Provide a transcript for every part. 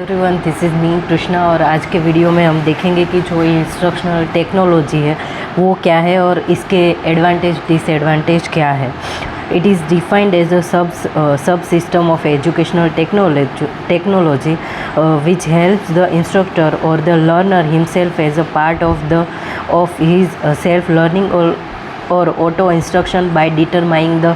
Everyone, this is me Krishna और आज के वीडियो में हम देखेंगे कि जो इंस्ट्रक्शनल टेक्नोलॉजी है वो क्या है और इसके एडवांटेज डिसएडवांटेज क्या है। It is defined as a sub system of educational technology which helps the instructor और the learner himself as a part of his self learning or auto instruction by determining the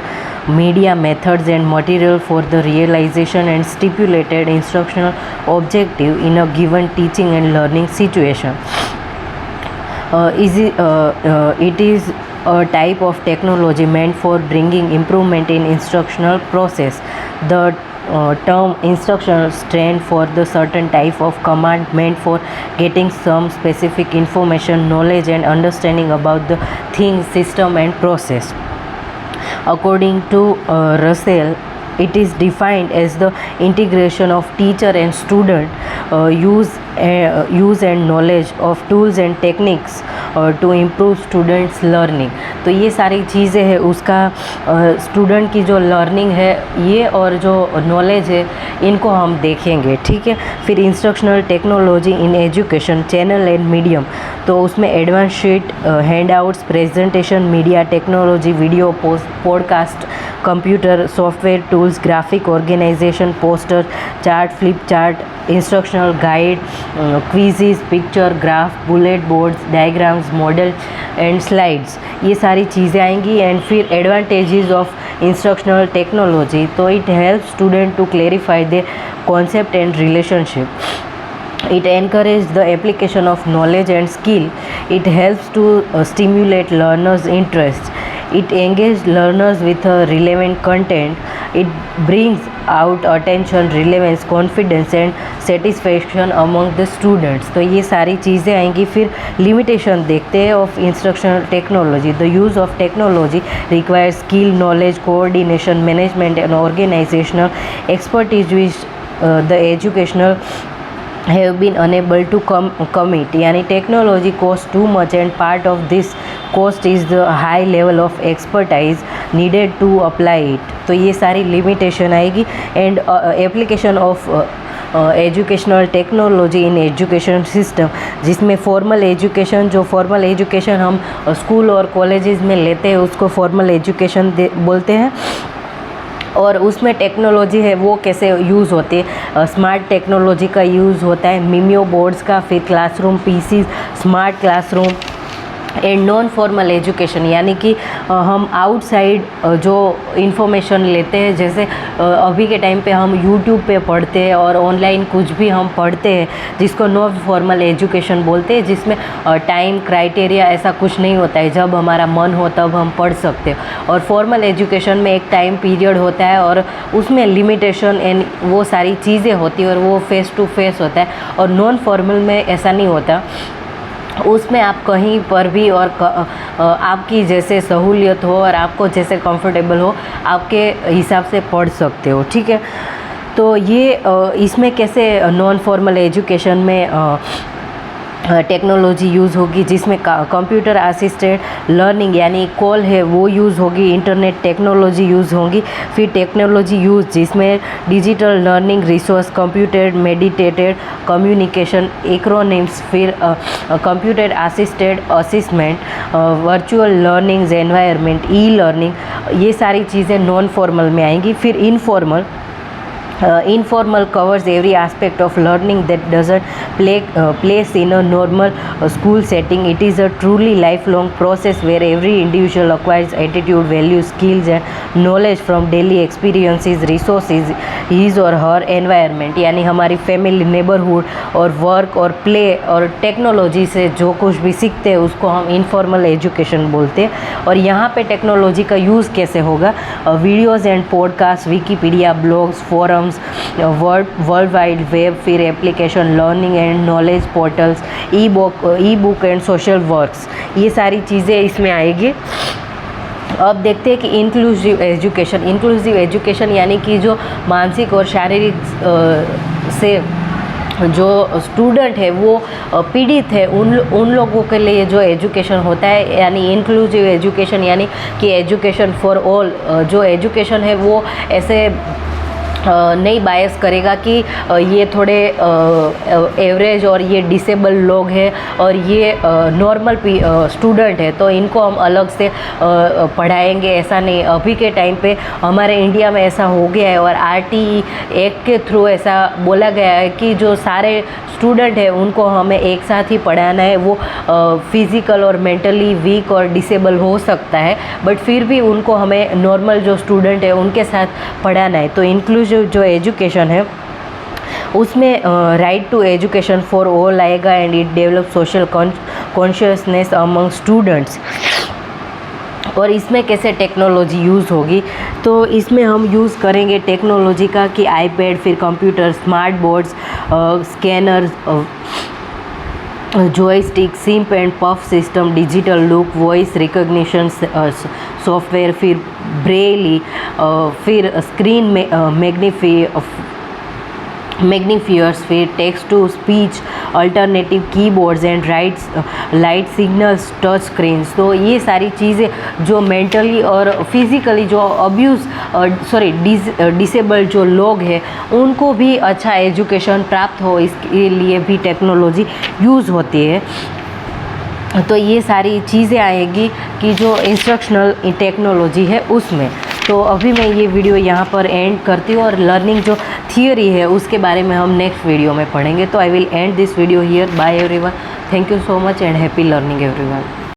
media, methods and material for the realization and stipulated instructional objective in a given teaching and learning situation. It is a type of technology meant for bringing improvement in instructional process. The term instructional stand for the certain type of command meant for getting some specific information, knowledge and understanding about the thing, system and process. According to Russell, it is defined as the integration of teacher and student use and knowledge of tools and techniques to improve students learning. तो ये सारी चीज़ें हैं उसका student की जो learning है ये और जो नॉलेज है इनको हम देखेंगे, ठीक है। फिर instructional technology in education, channel and medium, तो उसमें advance sheet, handouts, presentation, media technology, video, podcast, computer software tools, graphic organisation, poster, chart, flip chart, instructional guide, quizzes, picture, graph, bullet boards, diagrams, model and slides, ये सारी चीज़ें आएंगी। And फिर advantages of instructional technology, तो it help student to clarify the concept and relationship. It encourages the application of knowledge and skill. It helps to stimulate learners' interests. It engages learners with relevant content. It brings out attention, relevance, confidence and satisfaction among the students. तो ये सारी चीज़ें आएंगी। फिर limitation देखते हैं of instructional technology. The use of technology requires skill, knowledge, coordination, management and organisational expertise which the educational have been unable to commit. यानी technology costs too much and part of this cost is the high level of expertise needed to apply it. तो ये सारी limitation आएगी. And application of educational technology in education system, जिसमें formal education, जो formal education हम school और colleges में लेते हैं उसको फॉर्मल एजुकेशन बोलते हैं। और उसमें टेक्नोलॉजी है वो कैसे यूज़ होती है, स्मार्ट टेक्नोलॉजी का यूज़ होता है, मिमियो बोर्ड्स का, फिर classroom PC, smart classroom and non formal education, यानी कि हम आउटसाइड जो इन्फॉर्मेशन लेते हैं, जैसे अभी के टाइम पे हम यूट्यूब पे पढ़ते हैं और ऑनलाइन कुछ भी हम पढ़ते हैं जिसको नॉन फॉर्मल एजुकेशन बोलते हैं, जिसमें टाइम क्राइटेरिया ऐसा कुछ नहीं होता है, जब हमारा मन हो तब हम पढ़ सकते हैं। और फॉर्मल एजुकेशन में एक टाइम पीरियड होता है और उसमें लिमिटेशन एंड वो सारी चीज़ें होती है और वो फेस टू फेस होता है। और नॉन फॉर्मल में ऐसा नहीं होता, उसमें आप कहीं पर भी और आपकी जैसे सहूलियत हो और आपको जैसे कंफर्टेबल हो आपके हिसाब से पढ़ सकते हो, ठीक है। तो ये इसमें कैसे नॉन फॉर्मल एजुकेशन में टेक्नोलॉजी यूज़ होगी, जिसमें कंप्यूटर असिस्टेड लर्निंग यानी कॉल है वो यूज़ होगी, इंटरनेट टेक्नोलॉजी यूज़ होगी। फिर टेक्नोलॉजी यूज़ जिसमें digital learning resource, computer meditated communication, acronyms, फिर computer assisted assessment, virtual learning environment, e learning, ये सारी चीज़ें नॉन फॉर्मल में आएंगी। फिर informal informal covers every aspect of learning that doesn't place in a normal school setting. It is a truly lifelong process where every individual acquires attitude, values, skills and knowledge from daily experiences, resources, his or her environment. यानी हमारी family, neighbourhood और work और play और technology से जो कुछ भी सीखते हैं उसको हम इनफॉर्मल एजुकेशन बोलते हैं। और यहाँ पे टेक्नोलॉजी का यूज़ कैसे होगा, videos and podcast, Wikipedia, blogs, forums, world wide web, फिर application, learning and knowledge portals, e book and social works, ये सारी चीज़ें इसमें आएगी। अब देखते हैं कि इंक्लूसिव एजुकेशन यानी कि जो मानसिक और शारीरिक से जो स्टूडेंट है वो पीड़ित है उन लोगों के लिए जो एजुकेशन होता है, यानी इंक्लूसिव एजुकेशन, यानी कि एजुकेशन फॉर ऑल। जो एजुकेशन है वो ऐसे नहीं बायस करेगा कि ये थोड़े एवरेज और ये डिसेबल लोग हैं और ये नॉर्मल स्टूडेंट है तो इनको हम अलग से पढ़ाएंगे, ऐसा नहीं। अभी के टाइम पे हमारे इंडिया में ऐसा हो गया है और RTE एक्ट के थ्रू ऐसा बोला गया है कि जो सारे स्टूडेंट हैं उनको हमें एक साथ ही पढ़ाना है। वो फिज़िकल और मेंटली वीक और डिसेबल हो सकता है, बट फिर भी उनको हमें नॉर्मल जो स्टूडेंट है उनके साथ पढ़ाना है। तो इंक्लूसिव जो एजुकेशन है उसमें right to education for all आएगा and it develop social consciousness among students. और इसमें कैसे टेक्नोलॉजी यूज़ होगी, तो इसमें हम यूज़ करेंगे टेक्नोलॉजी का कि आईपैड, फिर computer, smart boards, scanner, joystick, sip and puff system, digital look, voice recognition software, फिर ब्रेली, फिर स्क्रीन में मैग्नीफायर्स, फिर text to speech alternative keyboards and light signals, touch screens. तो ये सारी चीज़ें जो मेंटली और फिज़िकली जो डिसेबल जो लोग हैं उनको भी अच्छा एजुकेशन प्राप्त हो, इसके लिए भी टेक्नोलॉजी यूज़ होती है। तो ये सारी चीज़ें आएगी कि जो इंस्ट्रक्शनल टेक्नोलॉजी है उसमें। तो अभी मैं ये वीडियो यहाँ पर एंड करती हूँ और लर्निंग जो थियोरी है उसके बारे में हम नेक्स्ट वीडियो में पढ़ेंगे। तो I will end this video here. Bye everyone, thank you so much and happy learning everyone.